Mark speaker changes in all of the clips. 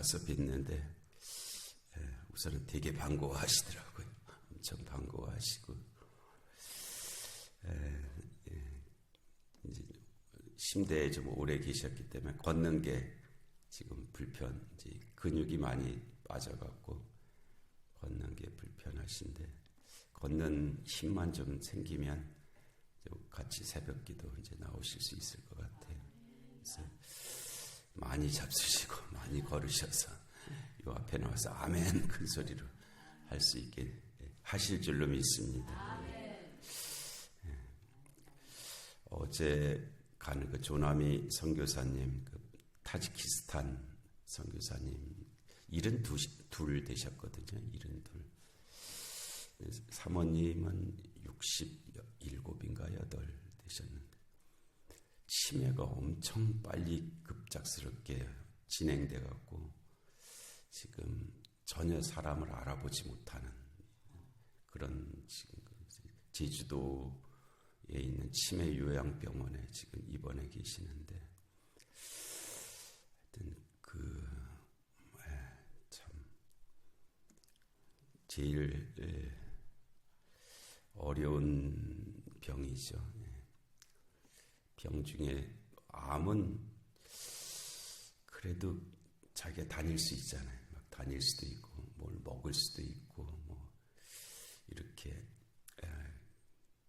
Speaker 1: 가서 뵀는데 우선은 되게 반가워하시더라고요. 엄청 반가워하시고 이제 침대에 좀 오래 계셨기 때문에 걷는 게 지금 이제 근육이 많이 빠져갖고 걷는 게 불편하신데 걷는 힘만 좀 생기면 같이 새벽기도 이제 나오실 수 있을 것 같아요. 그래서 많이 잡수시고 많이 걸으셔서 이 앞에 나와서 아멘 큰 소리로 할 수 있게 하실 줄로 믿습니다. 어제 가는 그 조나미 선교사님, 그 타지키스탄 선교사님 72 되셨거든요. 72. 사모님은 67인가 8 되셨는데 치매가 엄청 빨리 급작스럽게 진행돼 갖고 지금 전혀 사람을 알아보지 못하는 그런 지금 제주도에 있는 치매 요양병원에 지금 입원해 계시는데 하여튼 참 제일 어려운 병이죠. 병 중에 암은 그래도 자기가 다닐 수 있잖아요. 막 다닐 수도 있고 뭘 먹을 수도 있고 뭐 이렇게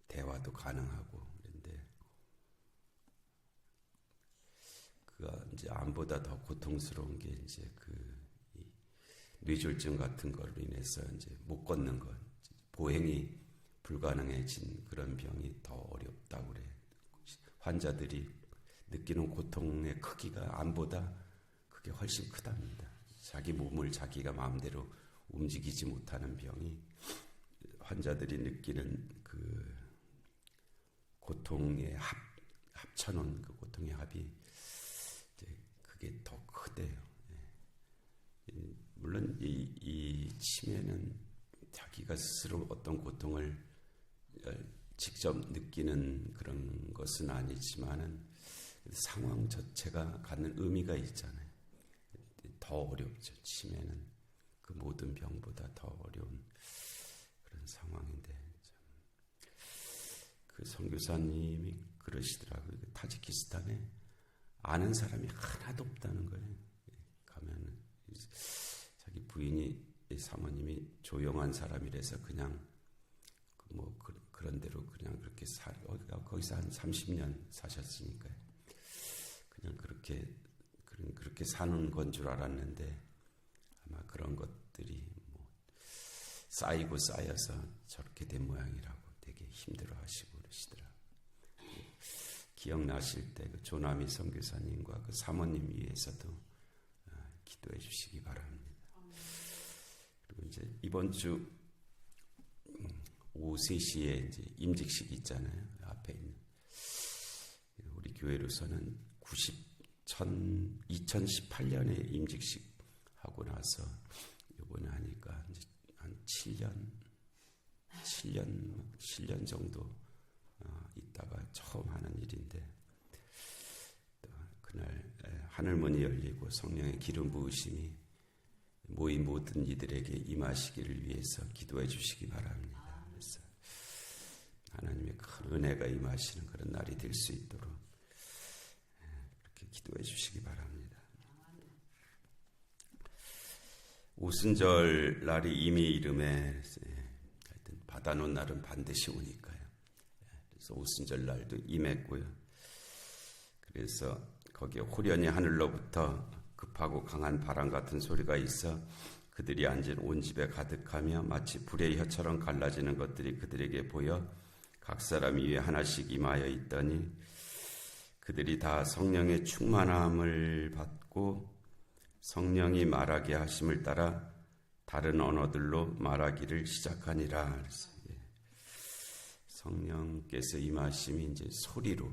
Speaker 1: 대화도 가능하고 그런데 그가 이제 암보다 더 고통스러운 게 이제 이 뇌졸중 같은 걸로 인해서 이제 못 걷는 것, 보행이 불가능해진 그런 병이 더 어렵다고 그래. 환자들이 느끼는 고통의 크기가 암보다 그게 훨씬 크답니다. 자기 몸을 자기가 마음대로 움직이지 못하는 병이 환자들이 느끼는 그 고통의 합쳐놓은 그 고통의 합이 이제 그게 더 크대요. 물론 이 치매는 자기가 스스로 어떤 고통을 직접 느끼는 그런 것은 아니지만은 상황 자체가 갖는 의미가 있잖아요. 더 어렵죠. 치매는 그 모든 병보다 더 어려운 그런 상황인데 그 선교사님이 그러시더라고요. 타지키스탄에 아는 사람이 하나도 없다는 거예요. 가면은 자기 부인이 사모님이 조용한 사람이라서 그냥 뭐 그런 대로 그냥 그렇게 거기서 한 30년 사셨으니까요. 그냥 그렇게 사는 건 줄 알았는데 아마 그런 것들이 뭐 쌓이고 쌓여서 저렇게 된 모양이라고 되게 힘들어하시고 그러시더라. 기억나실 때 그 조나미 선교사님과 그 사모님 위해서도 기도해 주시기 바랍니다. 그리고 이제 이번 주 오후 3시에 이제 임직식 있잖아요. 앞에 있는 우리 교회로서는 2018년에 임직식 하고 나서 이번에 하니까 이제 한 7년 정도 있다가 처음 하는 일인데 또 그날 하늘문이 열리고 성령의 기름 부으심이 모인 모든 이들에게 임하시기를 위해서 기도해 주시기 바랍니다. 그래서 하나님의 큰 은혜가 임하시는 그런 날이 될 수 있도록 그렇게 기도해 주시기 바랍니다. 오순절 날이 이미 이름에 하여튼 받아놓은 날은 반드시 오니까요. 그래서 오순절 날도 임했고요. 그래서 거기에 호련히 하늘로부터 급하고 강한 바람 같은 소리가 있어 그들이 앉은 온 집에 가득하며 마치 불의 혀처럼 갈라지는 것들이 그들에게 보여 각 사람 위에 하나씩 임하여 있더니 그들이 다 성령의 충만함을 받고 성령이 말하게 하심을 따라 다른 언어들로 말하기를 시작하니라. 성령께서 임하심이 이제 소리로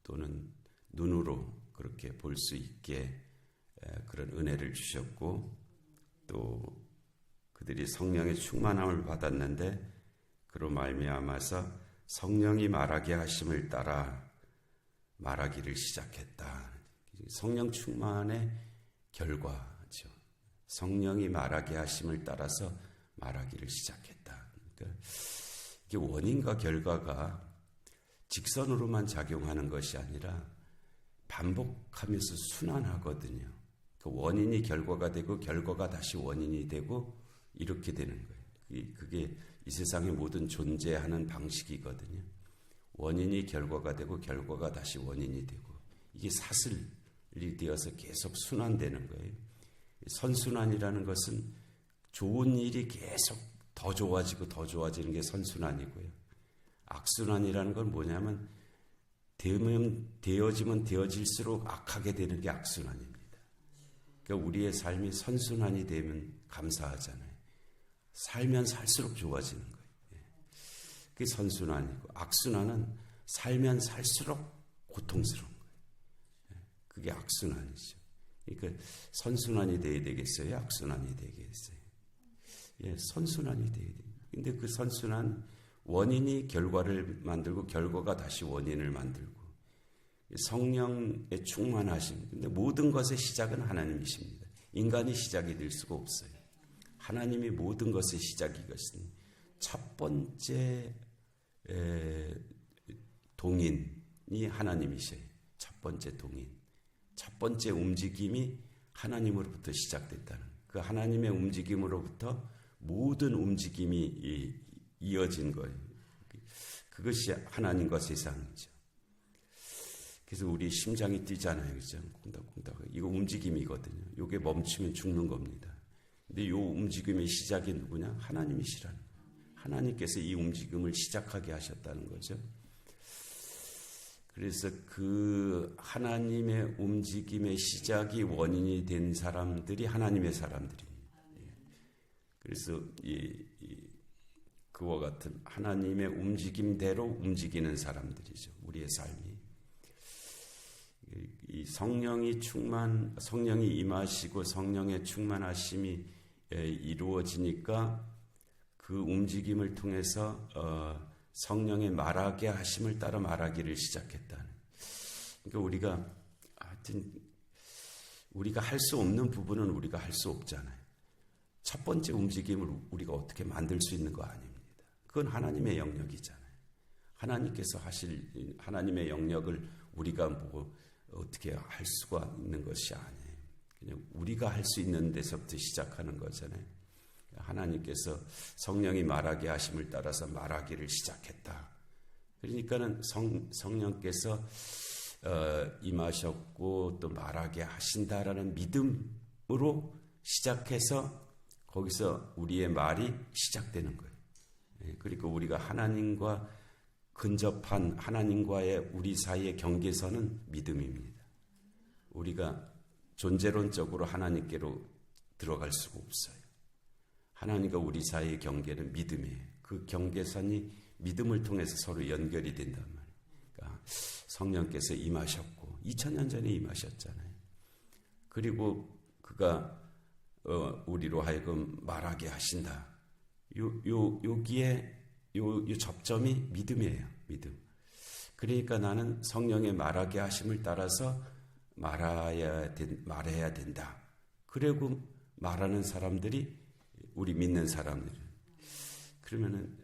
Speaker 1: 또는 눈으로 그렇게 볼 수 있게 그런 은혜를 주셨고 또 그들이 성령의 충만함을 받았는데 그로 말미암아서 성령이 말하게 하심을 따라 말하기를 시작했다. 성령 충만의 결과죠. 성령이 말하게 하심을 따라서 말하기를 시작했다. 그러니까 이게 원인과 결과가 직선으로만 작용하는 것이 아니라 반복하면서 순환하거든요. 그 원인이 결과가 되고 결과가 다시 원인이 되고 이렇게 되는 거예요. 그게 이 세상의 모든 존재하는 방식이거든요. 원인이 결과가 되고 결과가 다시 원인이 되고 이게 사슬이 되어서 계속 순환되는 거예요. 선순환이라는 것은 좋은 일이 계속 더 좋아지고 더 좋아지는 게 선순환이고요. 악순환이라는 건 뭐냐면 되어지면 되어질수록 악하게 되는 게 악순환입니다. 그러니까 우리의 삶이 선순환이 되면 감사하잖아요. 살면 살수록 좋아지는 거예요. 그게 선순환이고 악순환은 살면 살수록 고통스러운 거예요. 그게 악순환이죠. 그러니까 선순환이 돼야 되겠어요? 악순환이 되겠어요? 선순환이 돼야 돼요. 근데 그 선순환 원인이 결과를 만들고 결과가 다시 원인을 만들고 성령의 충만하심. 근데 모든 것의 시작은 하나님이십니다. 인간이 시작이 될 수가 없어요. 하나님이 모든 것의 시작이것은 첫 번째 동인이 하나님이셔요. 첫 번째 동인. 첫 번째 움직임이 하나님으로부터 시작됐다는 그 하나님의 움직임으로부터 모든 움직임이 이어진 거예요. 그것이 하나님과 세상이죠. 그래서 우리 심장이 뛰잖아요. 그죠? 콩닥콩닥. 이거 움직임이거든요. 이게 멈추면 죽는 겁니다. 근데 이 움직임의 시작이 누구냐? 하나님이시라는 거예요. 하나님께서 이 움직임을 시작하게 하셨다는 거죠. 그래서 그 하나님의 움직임의 시작이 원인이 된 사람들이 하나님의 사람들입니다. 그래서 그와 같은 하나님의 움직임대로 움직이는 사람들이죠. 우리의 삶이. 이 성령이 임하시고 성령의 충만하심이 이루어지니까 그 움직임을 통해서 성령의 말하게 하심을 따라 말하기를 시작했다는. 그러니까 우리가 할 수 없는 부분은 우리가 할 수 없잖아요. 첫 번째 움직임을 우리가 어떻게 만들 수 있는 거 아닙니다. 그건 하나님의 영역이잖아요. 하나님께서 하실 하나님의 영역을 우리가 어떻게 할 수가 있는 것이 아니에요. 그냥 우리가 할 수 있는 데서부터 시작하는 거잖아요. 하나님께서 성령이 말하게 하심을 따라서 말하기를 시작했다. 그러니까는 성령께서 임하셨고 또 말하게 하신다라는 믿음으로 시작해서 거기서 우리의 말이 시작되는 거예요. 그리고 우리가 하나님과 근접한 하나님과의 우리 사이의 경계선은 믿음입니다. 우리가 존재론적으로 하나님께로 들어갈 수가 없어요. 하나님과 우리 사이의 경계는 믿음이에요. 그 경계선이 믿음을 통해서 서로 연결이 된단 말이에요. 그러니까 성령께서 임하셨고 2000년 전에 임하셨잖아요. 그리고 그가 우리로 하여금 말하게 하신다. 여기에 요 접점이 믿음이에요. 믿음. 그러니까 나는 성령의 말하게 하심을 따라서 말해야 된다. 그리고 말하는 사람들이 우리 믿는 사람들. 그러면은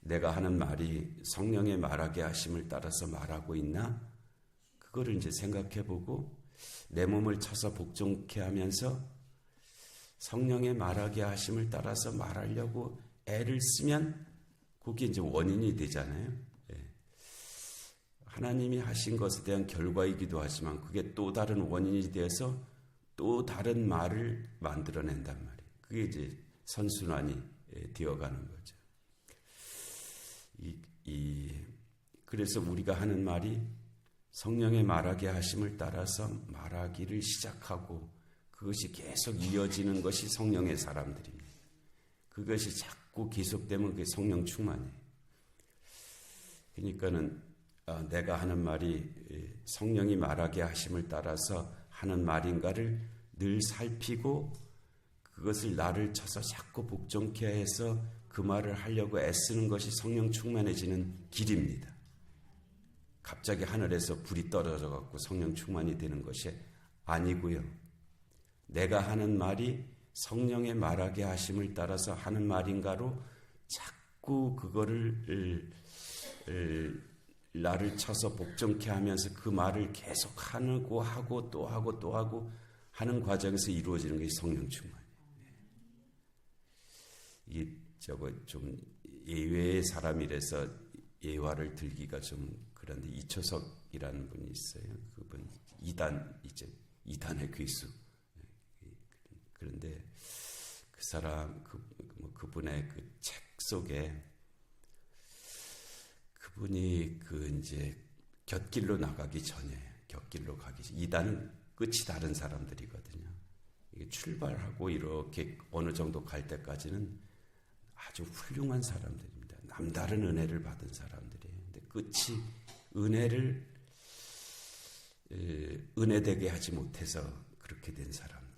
Speaker 1: 내가 하는 말이 성령의 말하게 하심을 따라서 말하고 있나? 그거를 이제 생각해보고 내 몸을 쳐서 복종케 하면서 성령의 말하게 하심을 따라서 말하려고 애를 쓰면 그게 이제 원인이 되잖아요. 하나님이 하신 것에 대한 결과이기도 하지만 그게 또 다른 원인이 되어서 또 다른 말을 만들어낸단 말이에요. 그게 이제 선순환이 되어가는 거죠. 그래서 우리가 하는 말이 성령의 말하게 하심을 따라서 말하기를 시작하고 그것이 계속 이어지는 것이 성령의 사람들입니다. 그것이 자꾸 계속되면 그게 성령 충만이에요. 그러니까는 내가 하는 말이 성령이 말하게 하심을 따라서 하는 말인가를 늘 살피고 그것을 나를 쳐서 자꾸 복종케 해서 그 말을 하려고 애쓰는 것이 성령 충만해지는 길입니다. 갑자기 하늘에서 불이 떨어져 갖고 성령 충만이 되는 것이 아니고요. 내가 하는 말이 성령의 말하게 하심을 따라서 하는 말인가로 자꾸 그거를 나를 쳐서 복종케 하면서 그 말을 계속 하고 또 하고 하는 과정에서 이루어지는 것이 성령 충만이에요. 이게 좀 예외의 사람이라서 예화를 들기가 좀 그런데 이초석이라는 분이 있어요. 그분 이단의 귀수. 그런데 그 사람 그분의 그 책 속에 그분이 이제 곁길로 나가기 전에 이단은 끝이 다른 사람들이거든요. 이게 출발하고 이렇게 어느 정도 갈 때까지는 아주 훌륭한 사람들입니다. 남다른 은혜를 받은 사람들이에요. 근데 끝이 은혜되게 하지 못해서 그렇게 된 사람들이에요.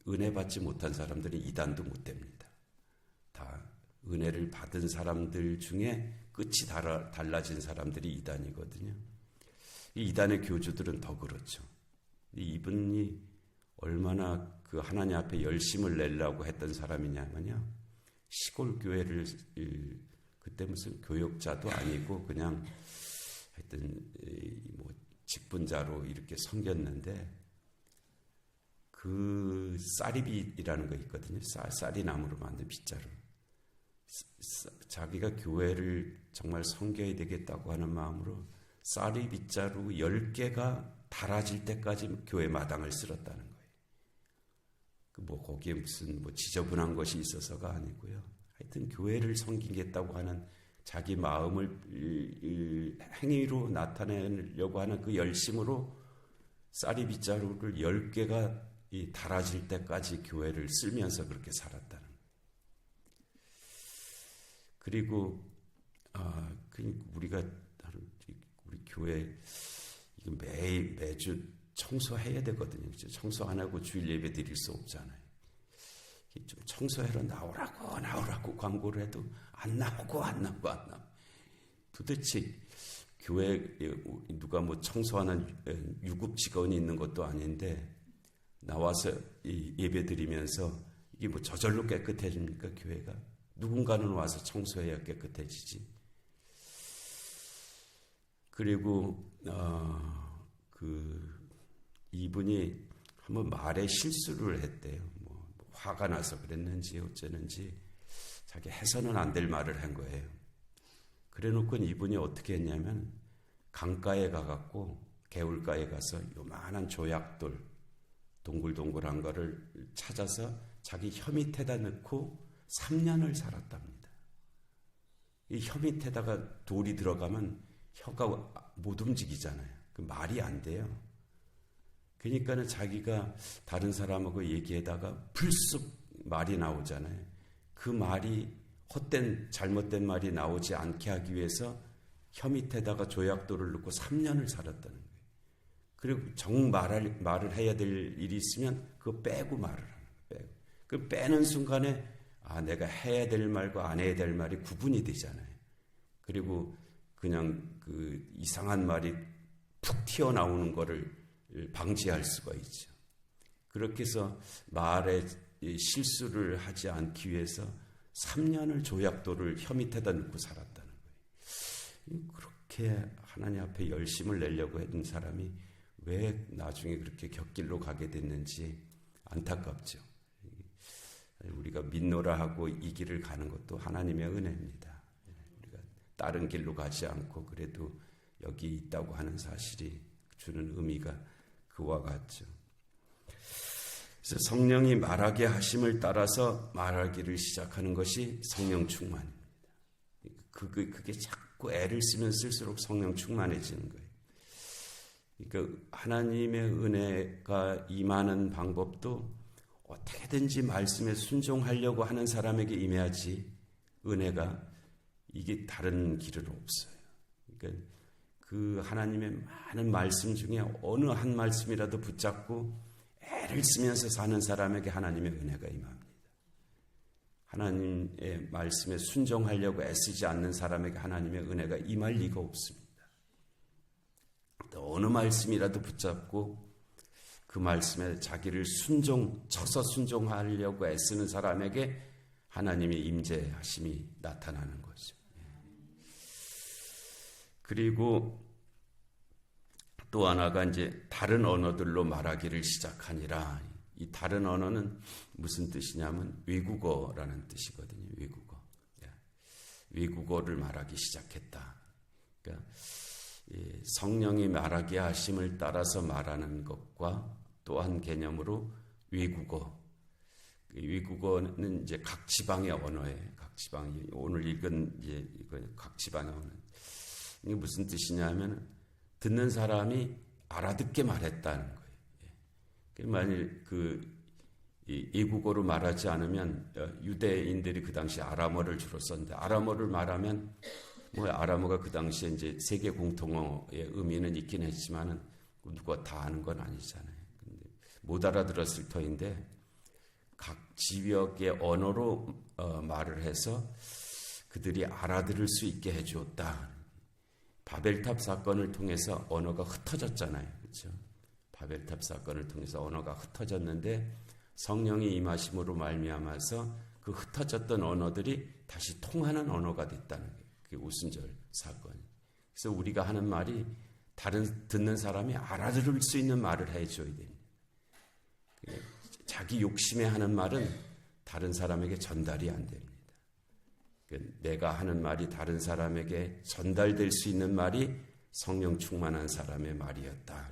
Speaker 1: 은혜 받지 못한 사람들은 이단도 못 됩니다. 다 은혜를 받은 사람들 중에 끝이 달라진 사람들이 이단이거든요. 이 이단의 교주들은 더 그렇죠. 이분이 얼마나 그 하나님 앞에 열심을 내려고 했던 사람이냐면요. 시골 교회를 그때 무슨 교역자도 아니고 그냥 하여튼 뭐 직분자로 이렇게 섬겼는데 그 쌀이빗이라는 거 있거든요. 쌀이 나무로 만든 빗자루. 자기가 교회를 정말 섬겨야 되겠다고 하는 마음으로 쌀이 빗자루 10개가 닳아질 때까지 교회 마당을 쓸었다는 거예요. 거기에 무슨 지저분한 것이 있어서가 아니고요. 하여튼 교회를 섬기겠다고 하는 자기 마음을 행위로 나타내려고 하는 그 열심으로 쌀이 빗자루를 10개가 닳아질 때까지 교회를 쓸면서 그렇게 살았다는 거예요. 그리고 우리 교회 매주 청소해야 되거든요. 청소 안 하고 주일 예배 드릴 수 없잖아요. 좀 청소하러 나오라고 광고를 해도 안 나오고. 도대체 교회 누가 청소하는 유급 직원이 있는 것도 아닌데 나와서 예배 드리면서 이게 저절로 깨끗해집니까 교회가? 누군가는 와서 청소해야 깨끗해지지. 그리고 이분이 한번 말에 실수를 했대요. 화가 나서 그랬는지 어쩌는지 자기 해서는 안 될 말을 한 거예요. 그래놓고 이분이 어떻게 했냐면 강가에 가갖고 개울가에 가서 요만한 조약돌 동글동글한 거를 찾아서 자기 혀 밑에다 넣고 3년을 살았답니다. 이 혀 밑에다가 돌이 들어가면 혀가 못 움직이잖아요. 그 말이 안 돼요. 그러니까는 자기가 다른 사람하고 얘기하다가 불쑥 말이 나오잖아요. 그 말이 헛된 잘못된 말이 나오지 않게 하기 위해서 혀 밑에다가 조약돌을 넣고 3년을 살았다는 거예요. 그리고 말을 해야 될 일이 있으면 그거 빼고 말을 하는 거예요. 그 빼는 순간에 내가 해야 될 말과 안 해야 될 말이 구분이 되잖아요. 그리고 그냥 그 이상한 말이 툭 튀어나오는 거를 방지할 수가 있죠. 그렇게 해서 말에 실수를 하지 않기 위해서 3년을 조약돌을 혀 밑에다 넣고 살았다는 거예요. 그렇게 하나님 앞에 열심을 내려고 했던 사람이 왜 나중에 그렇게 곁길로 가게 됐는지 안타깝죠. 우리가 믿노라 하고 이 길을 가는 것도 하나님의 은혜입니다. 우리가 다른 길로 가지 않고 그래도 여기 있다고 하는 사실이 주는 의미가 그와 같죠. 그래서 성령이 말하게 하심을 따라서 말하기를 시작하는 것이 성령 충만입니다. 그게 자꾸 애를 쓰면 쓸수록 성령 충만해지는 거예요. 그러니까 하나님의 은혜가 임하는 방법도 어떻게든지 말씀에 순종하려고 하는 사람에게 임해야지 은혜가 이게 다른 길은 없어요. 그러니까 그 하나님의 많은 말씀 중에 어느 한 말씀이라도 붙잡고 애를 쓰면서 사는 사람에게 하나님의 은혜가 임합니다. 하나님의 말씀에 순종하려고 애쓰지 않는 사람에게 하나님의 은혜가 임할 리가 없습니다. 또 어느 말씀이라도 붙잡고 그 말씀에 자기를 져서 순종하려고 애쓰는 사람에게 하나님의 임재하심이 나타나는 거죠. 그리고 또 하나가 이제 다른 언어들로 말하기를 시작하니라. 이 다른 언어는 무슨 뜻이냐면 외국어라는 뜻이거든요. 외국어. 외국어를 말하기 시작했다. 그러니까 성령이 말하게 하심을 따라서 말하는 것과 또 한 개념으로 외국어. 외국어는 이제 각 지방의 언어예요. 각 지방이 오늘 읽은 이제 각 지방의 언어. 이게 무슨 뜻이냐면 듣는 사람이 알아듣게 말했다는 거예요. 만일 이 외국어로 말하지 않으면 유대인들이 그 당시 아람어를 주로 썼는데 아람어를 말하면 아람어가 그 당시에 이제 세계 공통어의 의미는 있긴 했지만은 누가 다 아는 건 아니잖아요. 근데 못 알아들었을 터인데 각 지역의 언어로 말을 해서 그들이 알아들을 수 있게 해주었다. 바벨탑 사건을 통해서 언어가 흩어졌잖아요. 그렇죠? 바벨탑 사건을 통해서 언어가 흩어졌는데 성령이 임하심으로 말미암아서 그 흩어졌던 언어들이 다시 통하는 언어가 됐다는 거예요. 그게 오순절 사건. 그래서 우리가 하는 말이 듣는 사람이 알아들을 수 있는 말을 해줘야 됩니다. 자기 욕심에 하는 말은 다른 사람에게 전달이 안 됩니다. 내가 하는 말이 다른 사람에게 전달될 수 있는 말이 성령 충만한 사람의 말이었다.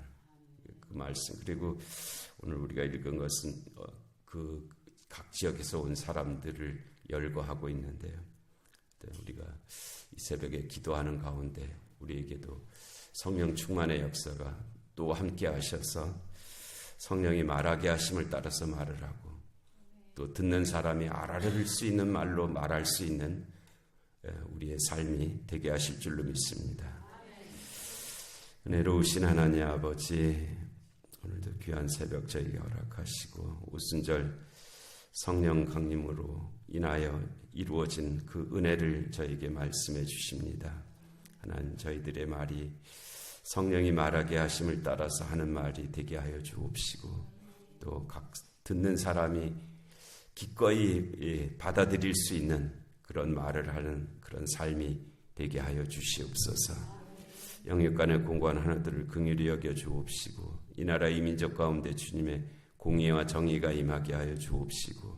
Speaker 1: 그 말씀. 그리고 오늘 우리가 읽은 것은 그 각 지역에서 온 사람들을 열거하고 있는데요. 우리가 이 새벽에 기도하는 가운데 우리에게도 성령 충만의 역사가 또 함께 하셔서 성령이 말하게 하심을 따라서 말을 하고 또 듣는 사람이 알아들을 수 있는 말로 말할 수 있는 우리의 삶이 되게 하실 줄로 믿습니다. 은혜로우신 하나님 아버지, 오늘도 귀한 새벽 저에게 허락하시고 오순절 성령 강림으로 인하여 이루어진 그 은혜를 저에게 말씀해 주십니다. 하나님, 저희들의 말이 성령이 말하게 하심을 따라서 하는 말이 되게 하여 주옵시고 또 각 듣는 사람이 기꺼이 받아들일 수 있는 그런 말을 하는 그런 삶이 되게 하여 주시옵소서. 영육간의 공고한 하나들을 긍휼히 여겨 주옵시고 이 나라 이 민족 가운데 주님의 공의와 정의가 임하게 하여 주옵시고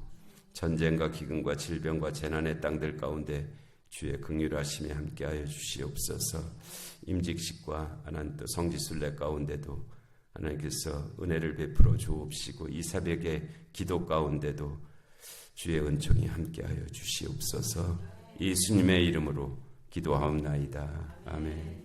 Speaker 1: 전쟁과 기근과 질병과 재난의 땅들 가운데 주의 긍휼하심이 함께하여 주시옵소서. 임직식과 하나님 또 성지순례 가운데도 하나님께서 은혜를 베풀어 주옵시고 이 새벽의 기도 가운데도 주의 은총이 함께하여 주시옵소서. 예수님의 이름으로 기도하옵나이다. 아멘.